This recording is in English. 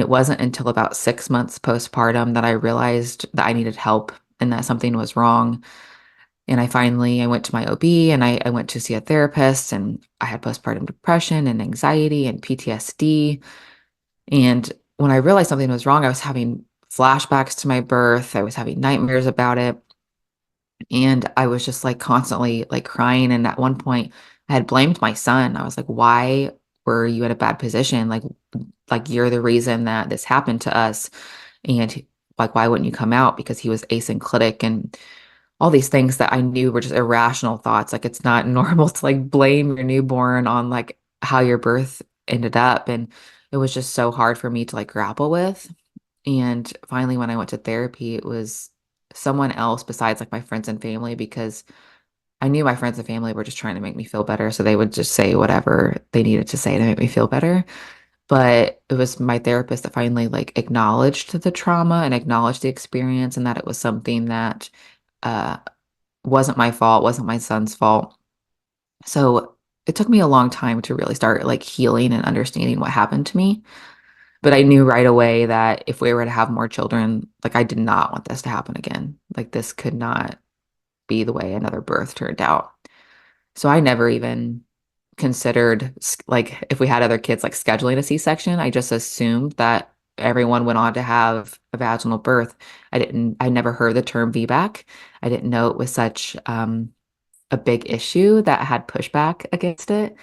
It wasn't until about 6 months postpartum that I realized that I needed help and that something was wrong. And I went to my OB and I went to see a therapist, and I had postpartum depression and anxiety and PTSD. And when I realized something was wrong, I was having flashbacks to my birth. I was having nightmares about it. And I was just like constantly like crying. And at one point, I had blamed my son. I was like, why were you in a bad position? Like you're the reason that this happened to us. And like, why wouldn't you come out? Because he was asynclitic and all these things that I knew were just irrational thoughts. Like it's not normal to like blame your newborn on like how your birth ended up. And it was just so hard for me to like grapple with. And finally, when I went to therapy, it was someone else besides like my friends and family, because I knew my friends and family were just trying to make me feel better. So they would just say whatever they needed to say to make me feel better. But it was my therapist that finally like acknowledged the trauma and acknowledged the experience, and that it was something that uh, wasn't my fault, wasn't my son's fault. So it took me a long time to really start like healing and understanding what happened to me. But I knew right away that if we were to have more children, like I did not want this to happen again. Like this could not be the way another birth turned out. So I never even considered like if we had other kids like scheduling a C-section. I just assumed that everyone went on to have a vaginal birth. I never heard the term VBAC. I didn't know it was such a big issue that had pushback against it.